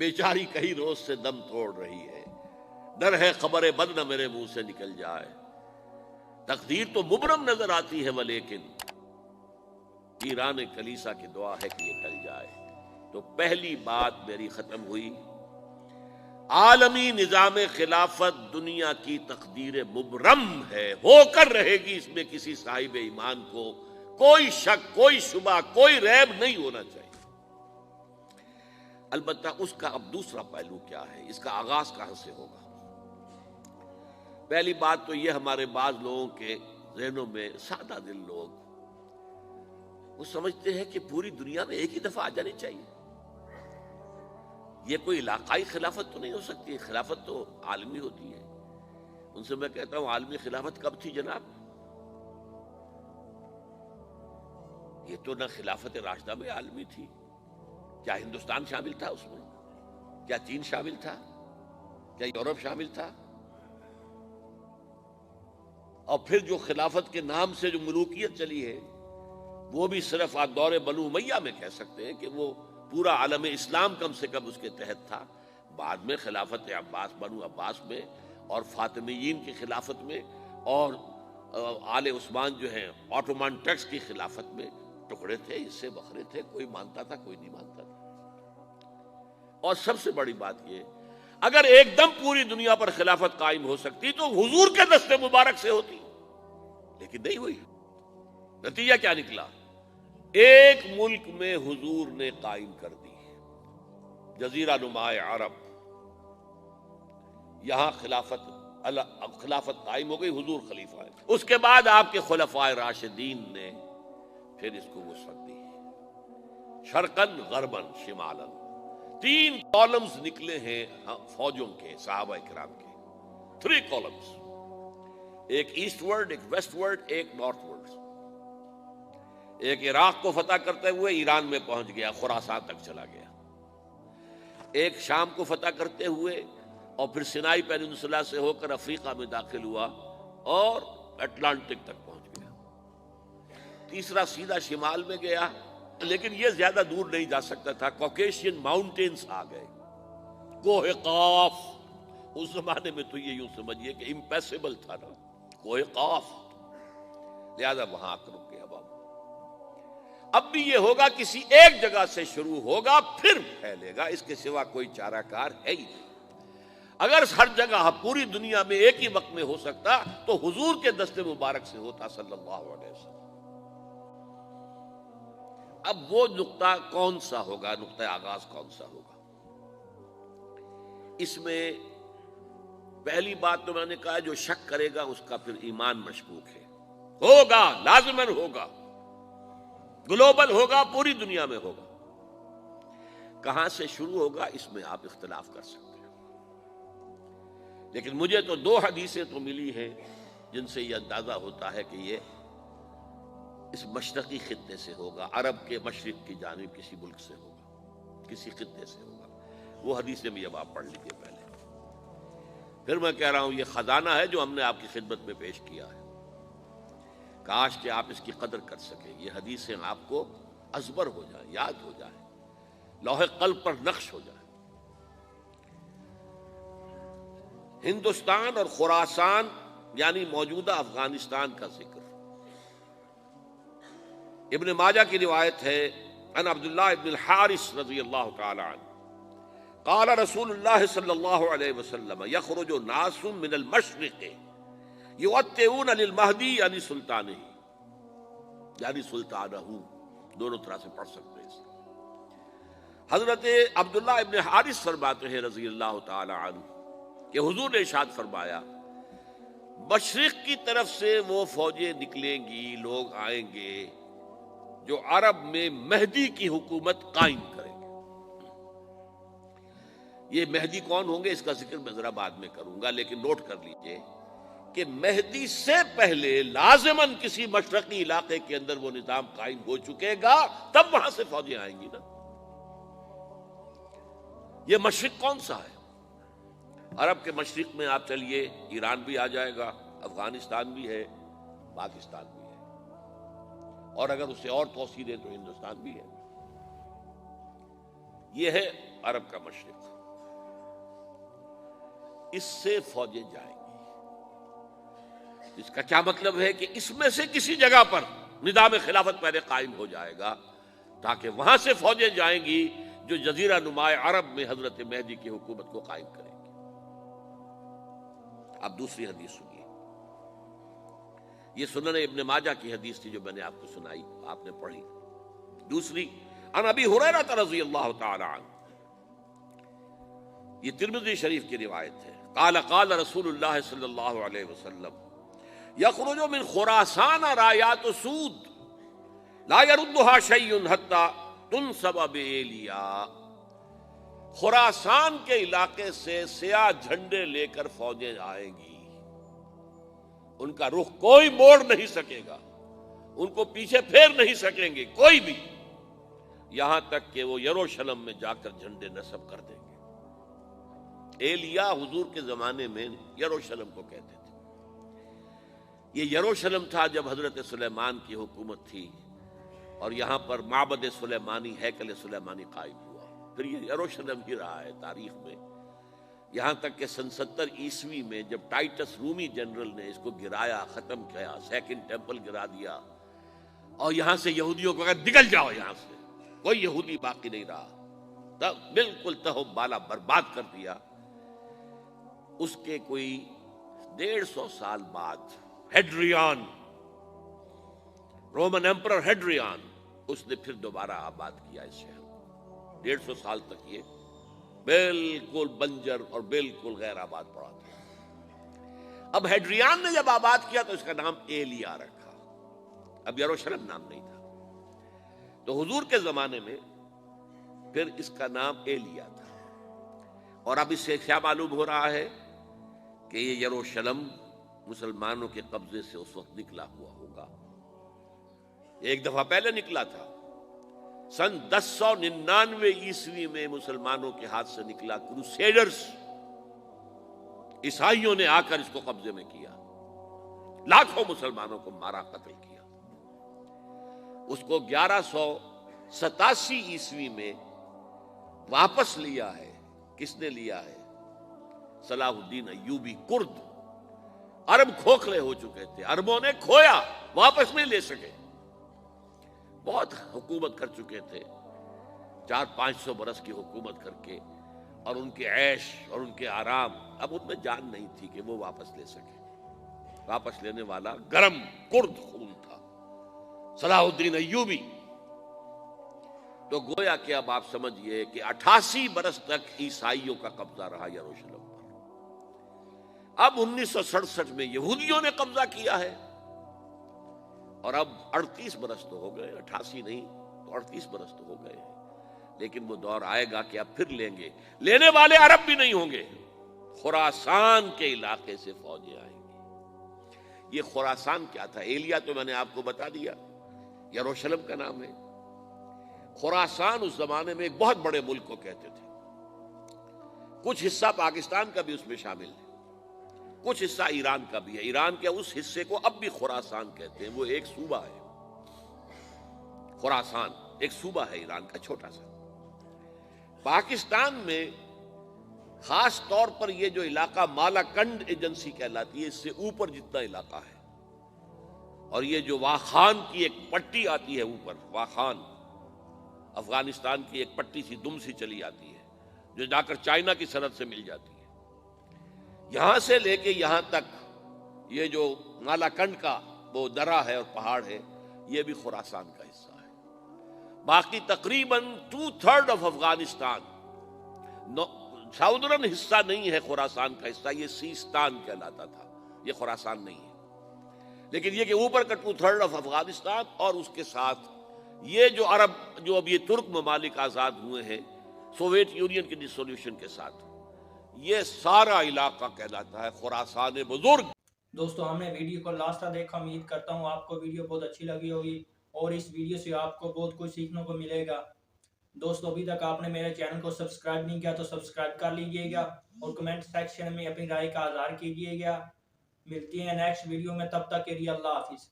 بیچاری کئی روز سے دم توڑ رہی ہے، ڈر ہے خبر بد نہ میرے منہ سے نکل جائے، تقدیر تو مبرم نظر آتی ہے ولیکن ایران کلیسا کی دعا ہے کہ یہ ٹل جائے۔ تو پہلی بات میری ختم ہوئی، عالمی نظام خلافت دنیا کی تقدیر مبرم ہے، ہو کر رہے گی، اس میں کسی صاحب ایمان کو کوئی شک، کوئی شبہ، کوئی ریب نہیں ہونا چاہیے۔ البتہ اس کا اب دوسرا پہلو کیا ہے، اس کا آغاز کہاں سے ہوگا؟ پہلی بات تو یہ، ہمارے بعض لوگوں کے ذہنوں میں، سادہ دل لوگ وہ سمجھتے ہیں کہ پوری دنیا میں ایک ہی دفعہ آ جانی چاہیے۔ یہ کوئی علاقائی خلافت تو نہیں ہو سکتی، خلافت تو عالمی ہوتی ہے۔ ان سے میں کہتا ہوں عالمی خلافت کب تھی جناب؟ یہ تو نہ خلافت راشدہ میں عالمی تھی، کیا ہندوستان شامل تھا اس میں؟ کیا چین شامل تھا؟ کیا یورپ شامل تھا؟ اور پھر جو خلافت کے نام سے جو ملوکیت چلی ہے وہ بھی صرف آپ دور بنو امیہ میں کہہ سکتے ہیں کہ وہ پورا عالم اسلام کم سے کم اس کے تحت تھا۔ بعد میں خلافت عباس، بنو عباس میں، اور فاطمیین کی خلافت میں، اور آل عثمان جو ہیں آٹومان ٹرکس کی خلافت میں ٹکڑے تھے، حصے بکھرے تھے، کوئی مانتا تھا کوئی نہیں مانتا تھا۔ اور سب سے بڑی بات یہ، اگر ایک دم پوری دنیا پر خلافت قائم ہو سکتی تو حضور کے دست مبارک سے ہوتی، لیکن نہیں ہوئی۔ نتیجہ کیا نکلا؟ ایک ملک میں حضور نے قائم کر دی، جزیرہ نما عرب، یہاں خلافت قائم ہو گئی، حضور خلیفہ ہے۔ اس کے بعد آپ کے خلفائے راشدین نے پھر اس کو وسعت دی، شرقاً غرباً شمالاً، 3 کالمز نکلے ہیں فوجوں کے، صحابہ کرام کے، 3 کالمز، ایک ایسٹ ورڈ، ایک ویسٹ ورڈ، ایک نارتھ ورڈ۔ ایک عراق کو فتح کرتے ہوئے ایران میں پہنچ گیا، خراسان تک چلا گیا، ایک شام کو فتح کرتے ہوئے اور پھر سینائی پیننسولا سے ہو کر افریقہ میں داخل ہوا اور اٹلانٹک تک پہنچ گیا، تیسرا سیدھا شمال میں گیا، لیکن یہ زیادہ دور نہیں جا سکتا تھا، کوکیشین ماؤنٹینز آ گئے، کوہ قاف، اس زمانے میں تو یہ یوں سمجھیے کہ امپیسیبل تھا نا، کوہ قاف، لہذا وہاں آ کر رک گیا۔ اب بھی یہ ہوگا، کسی ایک جگہ سے شروع ہوگا پھر پھیلے گا، اس کے سوا کوئی چارہ کار ہے ہی نہیں۔ اگر ہر جگہ پوری دنیا میں ایک ہی وقت میں ہو سکتا تو حضور کے دست مبارک سے ہوتا صلی اللہ علیہ وسلم۔ اب وہ نقطہ کون سا ہوگا، نقطہ آغاز کون سا ہوگا؟ اس میں پہلی بات تو میں نے کہا، جو شک کرے گا اس کا پھر ایمان مشکوک ہے، ہوگا، لازماً ہوگا، گلوبل ہوگا، پوری دنیا میں ہوگا۔ کہاں سے شروع ہوگا اس میں آپ اختلاف کر سکتے ہیں، لیکن مجھے تو 2 حدیثیں تو ملی ہیں جن سے یہ اندازہ ہوتا ہے کہ یہ اس مشرقی خطے سے ہوگا، عرب کے مشرق کی جانب کسی ملک سے ہوگا، کسی خطے سے ہوگا۔ وہ حدیثیں بھی اب آپ پڑھ لیجیے پہلے، پھر میں کہہ رہا ہوں یہ خزانہ ہے جو ہم نے آپ کی خدمت میں پیش کیا ہے، کاش کہ آپ اس کی قدر کر سکیں، یہ حدیثیں آپ کو ازبر ہو جائیں، یاد ہو جائیں، لوح قلب پر نقش ہو جائیں۔ ہندوستان اور خراسان یعنی موجودہ افغانستان کا ذکر ابن ماجہ کی روایت ہے، عن عبداللہ ابن الحارث رضی اللہ تعالی عنہ قال رسول اللہ صلی اللہ علیہ وسلم یخرج ناس من المشرق یوطئون للمہدی یعنی سلطانہ، یعنی سلطانہ، دونوں طرح سے پڑھ سکتے ہیں۔ حضرت عبداللہ ابن حارث فرماتے ہیں رضی اللہ تعالی عنہ کہ حضور نے ارشاد فرمایا، مشرق کی طرف سے وہ فوجیں نکلیں گی، لوگ آئیں گے جو عرب میں مہدی کی حکومت قائم کریں گے۔ یہ مہدی کون ہوں گے اس کا ذکر میں ذرا بعد میں کروں گا، لیکن نوٹ کر لیجئے کہ مہدی سے پہلے لازماً کسی مشرقی علاقے کے اندر وہ نظام قائم ہو چکے گا، تب وہاں سے فوجیں آئیں گی نا۔ یہ مشرق کون سا ہے؟ عرب کے مشرق میں آپ چلیے، ایران بھی آ جائے گا، افغانستان بھی ہے، پاکستان بھی ہے، اور اگر اسے اور توسیع دیں تو ہندوستان بھی ہے۔ یہ ہے عرب کا مشرق، اس سے فوجیں جائیں گی۔ اس کا کیا مطلب ہے کہ اس میں سے کسی جگہ پر نظام خلافت پہلے قائم ہو جائے گا، تاکہ وہاں سے فوجیں جائیں گی جو جزیرہ نما عرب میں حضرت مہدی کی حکومت کو قائم کریں گی۔ اب دوسری حدیث سنیے، یہ سنن ابن ماجہ کی حدیث تھی جو میں نے آپ کو سنائی، آپ نے پڑھی۔ دوسری، عن ابی ہریرہ رضی اللہ تعالی عنہ، یہ ترمذی شریف کی روایت ہے، قال قال رسول اللہ صلی اللہ علیہ وسلم یخرج من خراسان رایات سود لا يردها شیء حتی تنصب بإیلیا، خراسان کے علاقے سے سیاہ جھنڈے لے کر فوجیں آئیں گی، ان کا رخ کوئی موڑ نہیں سکے گا، ان کو پیچھے پھیر نہیں سکیں گے کوئی بھی، یہاں تک کہ وہ یروشلم میں جا کر جھنڈے نصب کر دیں گے۔ ایلیا حضور کے زمانے میں یروشلم کو کہتے تھے۔ یہ یروشلم تھا جب حضرت سلیمان کی حکومت تھی، اور یہاں پر معبد سلیمانی، ہیکل سلیمانی قائم ہوا، پھر یہ یروشلم ہی رہا ہے تاریخ میں، یہاں تک کہ سن 70 عیسوی میں جب ٹائٹس رومی جنرل نے اس کو گرایا، ختم کیا، سیکنڈ ٹیمپل گرا دیا، اور یہاں سے یہودیوں کو کہا نکل جاؤ یہاں سے، کوئی یہودی باقی نہیں رہا، تب بالکل تہو بالا برباد کر دیا۔ اس کے کوئی 150 سال بعد ہیڈریان، رومن ایمپرر ہیڈریان، اس نے پھر دوبارہ آباد کیا اس شہر کو۔ 150 سال تک یہ بالکل بنجر اور بالکل غیر آباد پڑا تھا۔ اب ہیڈریان نے جب آباد کیا تو اس کا نام ایلیا رکھا، اب یروشلم نام نہیں تھا، تو حضور کے زمانے میں پھر اس کا نام ایلیا تھا۔ اور اب اس سے کیا معلوم ہو رہا ہے کہ یہ یروشلم مسلمانوں کے قبضے سے اس وقت نکلا ہوا ہوگا، ایک دفعہ پہلے نکلا تھا، سن 1099 عیسوی میں مسلمانوں کے ہاتھ سے نکلا، کروسیڈرز عیسائیوں نے آ کر اس کو قبضے میں کیا، لاکھوں مسلمانوں کو مارا، قتل کیا۔ اس کو 1187 عیسوی میں واپس لیا ہے، کس نے لیا ہے؟ صلاح الدین ایوبی کرد۔ عرب کھوکھلے ہو چکے تھے، عربوں نے کھویا، واپس نہیں لے سکے، بہت حکومت کر چکے تھے، 400-500 برس کی حکومت کر کے، اور ان کے عیش اور ان کے آرام، اب ان میں جان نہیں تھی کہ وہ واپس لے سکے۔ واپس لینے والا گرم کرد خون تھا، صلاح الدین ایوبی۔ تو گویا کہ اب آپ سمجھئے کہ 88 برس تک عیسائیوں کا قبضہ رہا یروشلم پر۔ اب 1967 میں یہودیوں نے قبضہ کیا ہے، اور اب 38 برس تو ہو گئے، 88 نہیں تو 38 برس تو ہو گئے ہیں، لیکن وہ دور آئے گا کہ اب پھر لیں گے، لینے والے عرب بھی نہیں ہوں گے، خراسان کے علاقے سے فوجیں آئیں گی۔ یہ خراسان کیا تھا؟ ایلیا تو میں نے آپ کو بتا دیا، یروشلم کا نام ہے۔ خراسان اس زمانے میں ایک بہت بڑے ملک کو کہتے تھے، کچھ حصہ پاکستان کا بھی اس میں شامل ہے، کچھ حصہ ایران کا بھی ہے، ایران کے اس حصے کو اب بھی خراسان کہتے ہیں، وہ ایک صوبہ ہے، خراسان ایک صوبہ ہے ایران کا چھوٹا سا۔ پاکستان میں خاص طور پر یہ جو علاقہ مالا کنڈ ایجنسی کہلاتی ہے، اس سے اوپر جتنا علاقہ ہے، اور یہ جو واخان کی ایک پٹی آتی ہے اوپر، واخان افغانستان کی ایک پٹی سی دم سی چلی آتی ہے جو جا کر چائنا کی سرحد سے مل جاتی ہے، یہاں سے لے کے یہاں تک یہ جو مالا کنڈ کا وہ درہ ہے اور پہاڑ ہے، یہ بھی خراسان کا حصہ ہے۔ باقی تقریباً 2/3 آف افغانستان ساؤدرن حصہ نہیں ہے خراسان کا حصہ، یہ سیستان کہلاتا تھا، یہ خراسان نہیں ہے، لیکن یہ کہ اوپر کا 2/3 آف افغانستان، اور اس کے ساتھ یہ جو عرب جو اب یہ ترک ممالک آزاد ہوئے ہیں سوویت یونین کی ڈسولوشن کے ساتھ، یہ سارا علاقہ کہلاتا ہے خراسان بزرگ۔ دوستو ہم نے ویڈیو کو لاسٹ تک دیکھا، امید کرتا ہوں آپ کو ویڈیو بہت اچھی لگی ہوگی، اور اس ویڈیو سے آپ کو بہت کچھ سیکھنے کو ملے گا۔ دوستو ابھی تک آپ نے میرے چینل کو سبسکرائب نہیں کیا تو سبسکرائب کر لیجئے گا، اور کمنٹ سیکشن میں اپنی رائے کا اظہار کیجئے گا۔ ملتی ہیں نیکسٹ ویڈیو میں، تب تک کے لیے اللہ حافظ۔